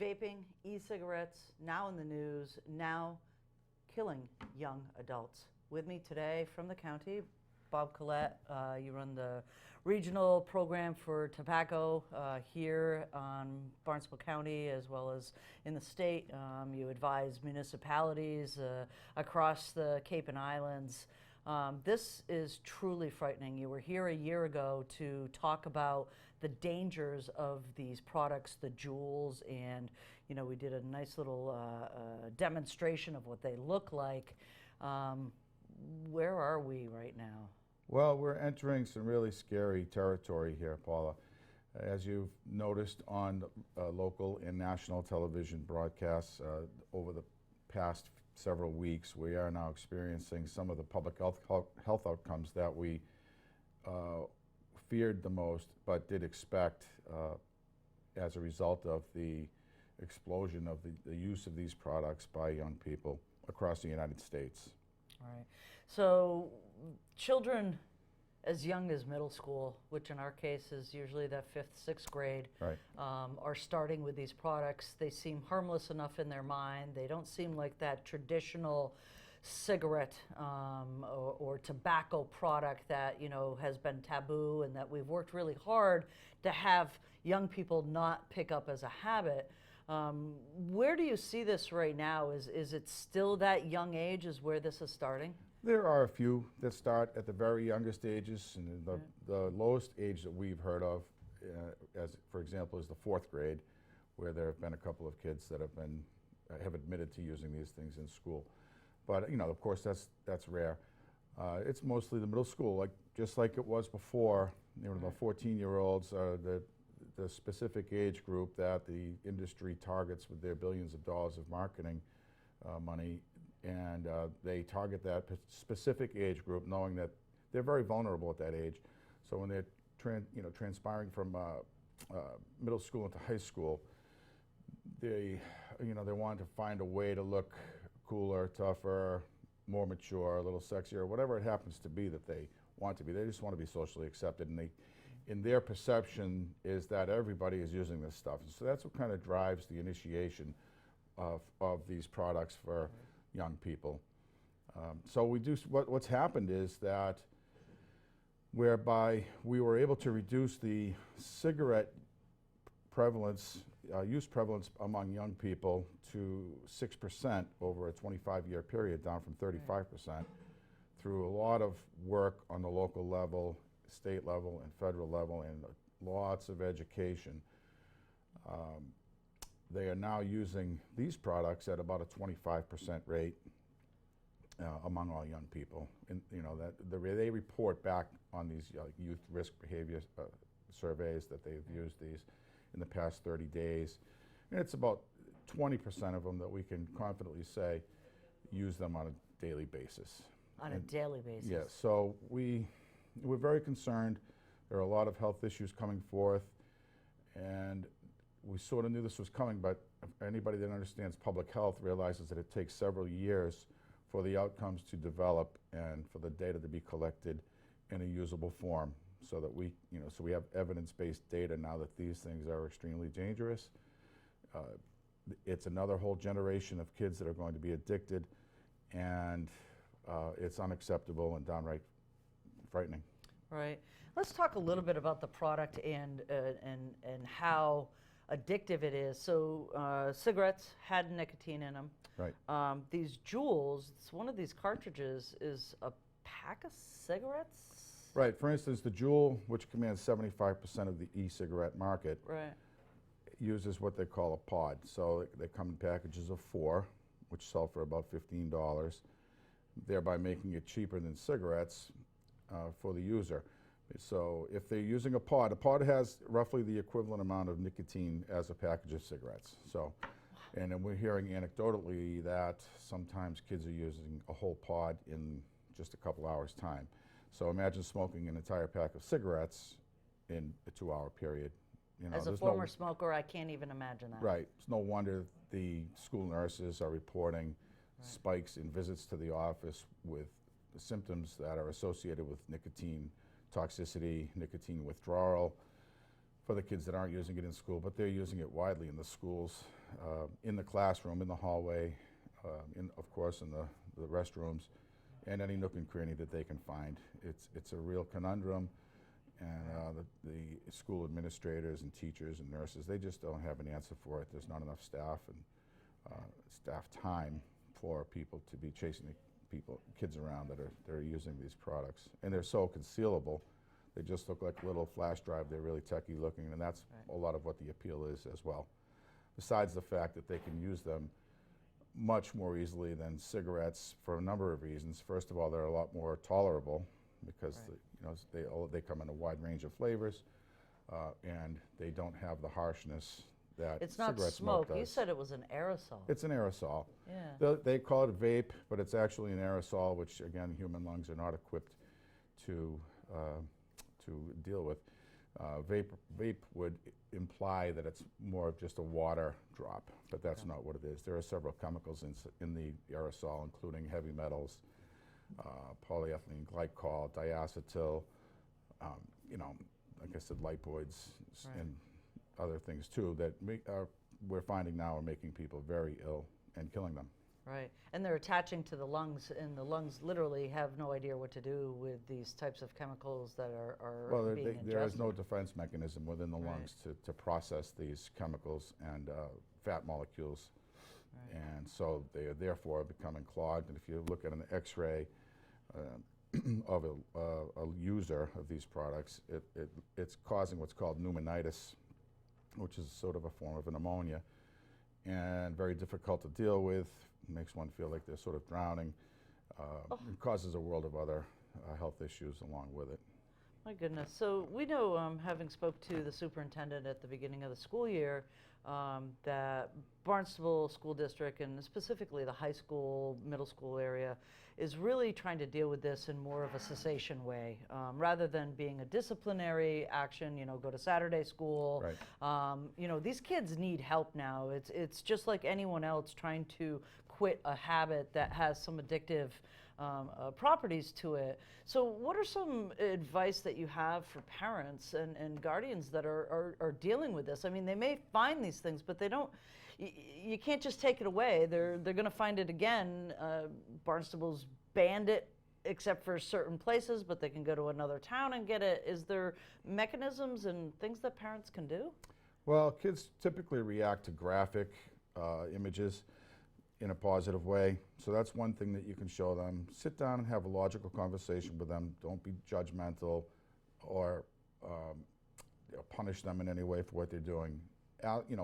Vaping, e-cigarettes, now in the news, now killing young adults. With me today from the county, Bob Collett. You run the regional program for tobacco here on Barnstable County as well as in the state. You advise municipalities across the Cape and Islands. This is truly frightening. You were here a year ago to talk about the dangers of these products, the jewels, and we did a nice little demonstration of what they look like. Where are we right now? Well, we're entering some really scary territory here, Paula. As you've noticed on local and national television broadcasts over the past several weeks, we are now experiencing some of the public health outcomes that we feared the most, but did expect as a result of the explosion of the use of these products by young people across the United States. All right. So children as young as middle school, which in our case is usually that 5th, 6th grade, right, are starting with these products. They seem harmless enough in their mind. They don't seem like that traditional cigarette or tobacco product that has been taboo and that we've worked really hard to have young people not pick up as a habit. Where do you see this right now? Is it still that young age is where this is starting? There are a few that start at the very youngest ages, and the lowest age that we've heard of, as for example, is the 4th grade, where there have been a couple of kids that have admitted to using these things in school. But of course, that's rare. It's mostly the middle school, just like it was before. The 14-year-olds are the specific age group that the industry targets with their billions of dollars of marketing money. And they target that specific age group, knowing that they're very vulnerable at that age. So when they're transpiring from middle school into high school, they want to find a way to look cooler, tougher, more mature, a little sexier, whatever it happens to be that they want to be. They just want to be socially accepted, and in their perception is that everybody is using this stuff. So that's what kind of drives the initiation of these products for young people. So we do, what's happened is that whereby we were able to reduce the cigarette prevalence, use prevalence among young people to 6% over a 25-year period, down from 35%, through a lot of work on the local level, state level, and federal level, and lots of education. They are now using these products at about a 25% rate among all young people. And they report back on these youth risk behavior surveys that they've used these in the past 30 days. And it's about 20% of them that we can confidently say use them on a daily basis. On a daily basis? Yes. So we're very concerned. There are a lot of health issues coming forth, and we sort of knew this was coming, but anybody that understands public health realizes that it takes several years for the outcomes to develop and for the data to be collected in a usable form, so that we have evidence-based data now that these things are extremely dangerous. It's another whole generation of kids that are going to be addicted, and it's unacceptable and downright frightening. Right. Let's talk a little bit about the product and how addictive it is. So cigarettes had nicotine in them. Right. These jewels, one of these cartridges is a pack of cigarettes? Right. For instance, the Juul, which commands 75% of the e-cigarette market, right, uses what they call a pod. So they come in packages of 4, which sell for about $15, thereby making it cheaper than cigarettes for the user. So if they're using a pod has roughly the equivalent amount of nicotine as a package of cigarettes. So, and then we're hearing anecdotally that sometimes kids are using a whole pod in just a couple hours' time. So imagine smoking an entire pack of cigarettes in a 2-hour period. As a former smoker, I can't even imagine that. Right. It's no wonder the school nurses are reporting spikes in visits to the office with the symptoms that are associated with nicotine toxicity, nicotine withdrawal, for the kids that aren't using it in school, but they're using it widely in the schools, in the classroom, in the hallway, of course, in the restrooms, and any nook and cranny that they can find. It's a real conundrum, and the school administrators and teachers and nurses, they just don't have an answer for it. There's not enough staff and staff time for people to be chasing the kids around that are using these products. And they're so concealable. They just look like a little flash drive. They're really techy looking, and that's a lot of what the appeal is as well. Besides the fact that they can use them much more easily than cigarettes for a number of reasons. First of all, they're a lot more tolerable because they come in a wide range of flavors, and they don't have the harshness that It's not cigarette smoke. does. You said it was an aerosol. It's an aerosol. Yeah. They call it vape, but it's actually an aerosol, which again, human lungs are not equipped to deal with. Vape would imply that it's more of just a water drop, but that's not what it is. There are several chemicals in the aerosol, including heavy metals, polyethylene glycol, diacetyl, like I said, lipoids, and other things too that we're finding now are making people very ill and killing them. Right, and they're attaching to the lungs, and the lungs literally have no idea what to do with these types of chemicals that are being ingested. There is no defense mechanism within the lungs to process these chemicals and fat molecules, and so they are therefore becoming clogged. And if you look at an X-ray of a user of these products, it's causing what's called pneumonitis, which is sort of a form of a pneumonia, and very difficult to deal with. Makes one feel like they're sort of drowning. It causes a world of other health issues along with it. My goodness. So we know, having spoke to the superintendent at the beginning of the school year, that Barnstable School District, and specifically the high school, middle school area, is really trying to deal with this in more of a cessation way, rather than being a disciplinary action, go to Saturday school. Right. These kids need help now. It's just like anyone else trying to quit a habit that has some addictive properties to it. So what are some advice that you have for parents and guardians that are dealing with this? I mean, they may find these things, but they don't, you can't just take it away. They're going to find it again. Barnstable's banned it except for certain places, but they can go to another town and get it. Is there mechanisms and things that parents can do? Well, kids typically react to graphic images in a positive way. So that's one thing that you can show them. Sit down and have a logical conversation with them. Don't be judgmental or punish them in any way for what they're doing.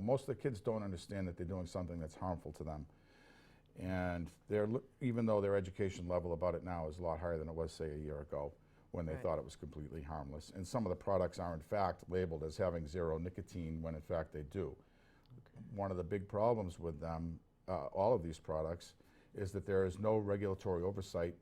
Most of the kids don't understand that they're doing something that's harmful to them. And even though their education level about it now is a lot higher than it was, say, a year ago, when they thought it was completely harmless. And some of the products are, in fact, labeled as having zero nicotine when, in fact, they do. One of the big problems with them, all of these products, is that there is no regulatory oversight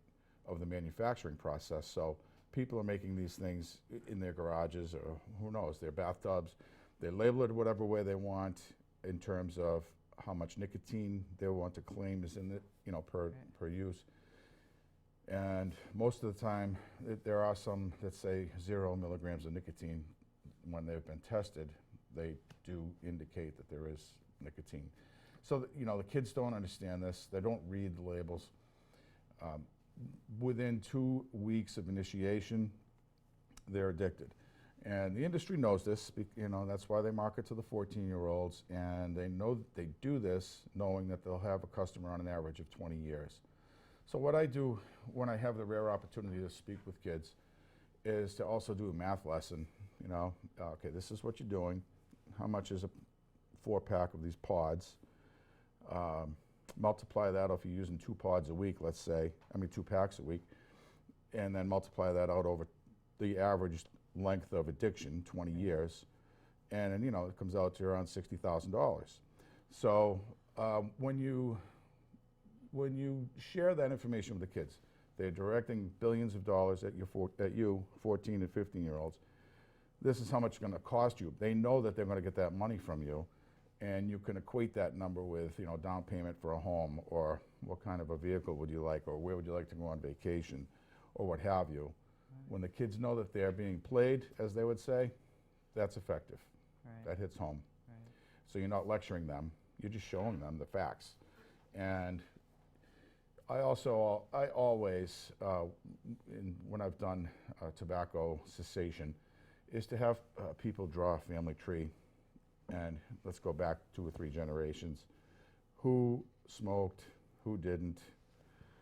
of the manufacturing process. So people are making these things in their garages, or who knows, their bathtubs. They label it whatever way they want in terms of how much nicotine they want to claim is in it, per use. And most of the time, there are some that say 0 milligrams of nicotine. When they've been tested, they do indicate that there is nicotine. So, the kids don't understand this. They don't read the labels. Within 2 weeks of initiation, they're addicted. And the industry knows this, that's why they market to the 14-year-olds, and they know that they do this knowing that they'll have a customer on an average of 20 years. So what I do when I have the rare opportunity to speak with kids is to also do a math lesson. Okay, this is what you're doing. How much is a 4-pack of these pods? Multiply that if you're using 2 pods a week, 2 packs a week, and then multiply that out over the average length of addiction, 20 years, and then, it comes out to around $60,000. So when you share that information with the kids, they're directing billions of dollars at you, 14 and 15-year-olds. This is how much it's going to cost you. They know that they're going to get that money from you, and you can equate that number with, down payment for a home, or what kind of a vehicle would you like, or where would you like to go on vacation, or what have you. When the kids know that they're being played, as they would say, that's effective. Right. That hits home. Right. So you're not lecturing them, you're just showing them the facts. And I always, when I've done tobacco cessation, is to have people draw a family tree, and let's go back 2 or 3 generations. Who smoked, who didn't,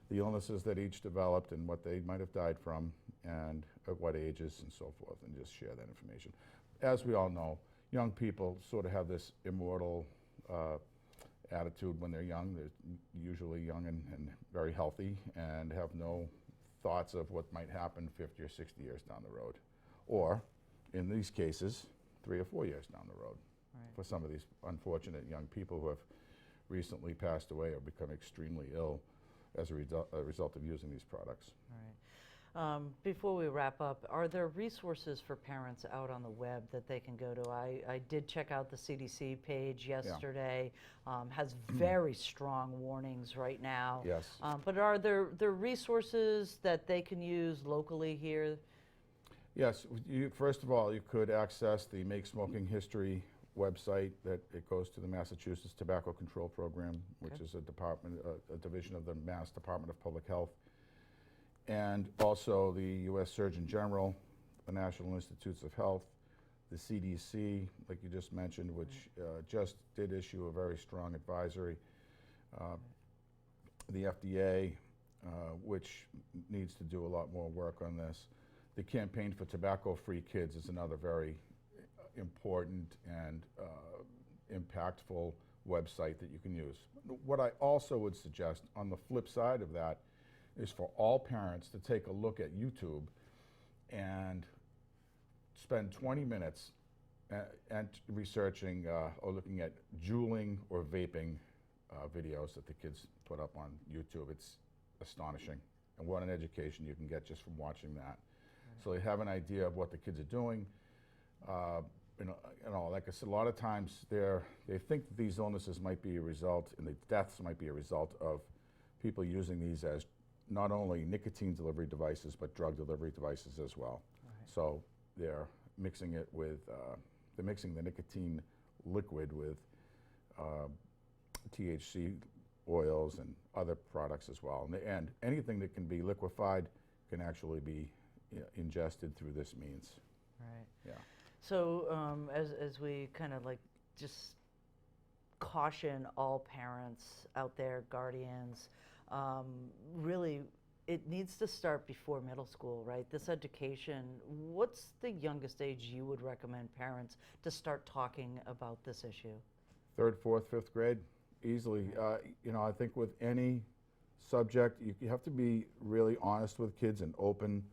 the illnesses that each developed and what they might have died from, and at what ages and so forth, and just share that information. As we all know, young people sort of have this immortal attitude when they're young. They're usually young and very healthy and have no thoughts of what might happen 50 or 60 years down the road. Or, in these cases, 3 or 4 years down the road. Right. For some of these unfortunate young people who have recently passed away or become extremely ill as a result of using these products. Right. Before we wrap up, are there resources for parents out on the web that they can go to? I did check out the CDC page yesterday. Has very strong warnings right now. Yes. But are there resources that they can use locally here? Yes. First of all, you could access the Make Smoking History website. That it goes to the Massachusetts Tobacco Control Program, which is a division of the Mass Department of Public Health. And also the U.S. Surgeon General, the National Institutes of Health, the CDC, like you just mentioned, which just did issue a very strong advisory. The FDA, which needs to do a lot more work on this. The Campaign for Tobacco-Free Kids is another very important and impactful website that you can use. What I also would suggest on the flip side of that is for all parents to take a look at YouTube and spend 20 minutes and researching or looking at juuling or vaping videos that the kids put up on YouTube. It's astonishing, and what an education you can get just from watching that. Right. So they have an idea of what the kids are doing. Like I said, a lot of times they think that these illnesses might be a result, and the deaths might be a result of people using these as not only nicotine delivery devices, but drug delivery devices as well. Right. So they're mixing it with, they're mixing the nicotine liquid with THC oils and other products as well. And anything that can be liquefied can actually be ingested through this means. Right. Yeah. So as we kind of like just caution all parents out there, guardians, really it needs to start before middle school, right? This education, what's the youngest age you would recommend parents to start talking about this issue? 3rd, 4th, 5th grade, easily. I think with any subject, you have to be really honest with kids and open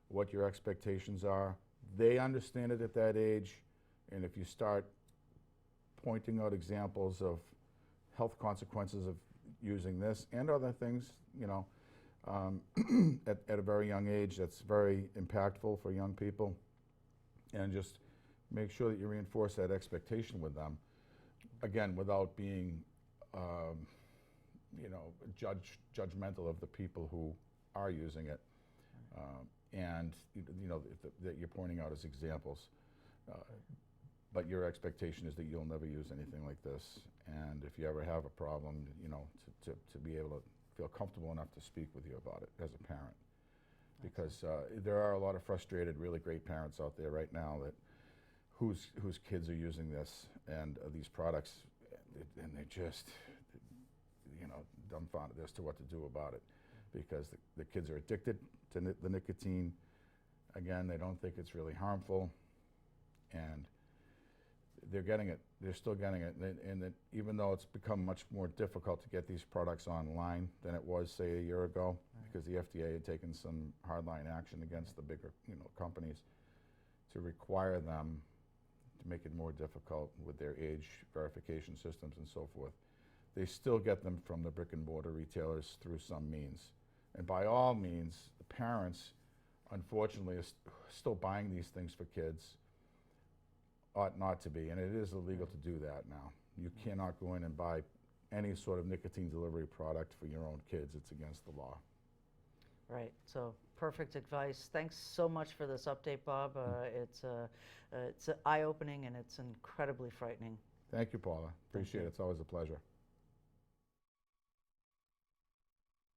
what your expectations are. They understand it at that age, and if you start pointing out examples of health consequences of using this and other things, at a very young age, that's very impactful for young people. And just make sure that you reinforce that expectation with them, again, without being, judgmental of the people who are using it. And that you're pointing out as examples. But your expectation is that you'll never use anything like this. And if you ever have a problem, to be able to feel comfortable enough to speak with you about it as a parent. Because there are a lot of frustrated, really great parents out there right now that whose kids are using this and these products, and they're just, dumbfounded as to what to do about it. Because the kids are addicted to the nicotine. Again, they don't think it's really harmful, and they're getting it. They're still getting it, and that even though it's become much more difficult to get these products online than it was, say, a year ago, right, because the FDA had taken some hardline action against the bigger, companies to require them to make it more difficult with their age verification systems and so forth. They still get them from the brick and mortar retailers through some means. And by all means, the parents, unfortunately, are still buying these things for kids. Ought not to be, and it is illegal to do that now. You cannot go in and buy any sort of nicotine delivery product for your own kids. It's against the law. Right. So perfect advice. Thanks so much for this update, Bob. It's eye-opening and it's incredibly frightening. Thank you, Paula. Appreciate it. It's always a pleasure.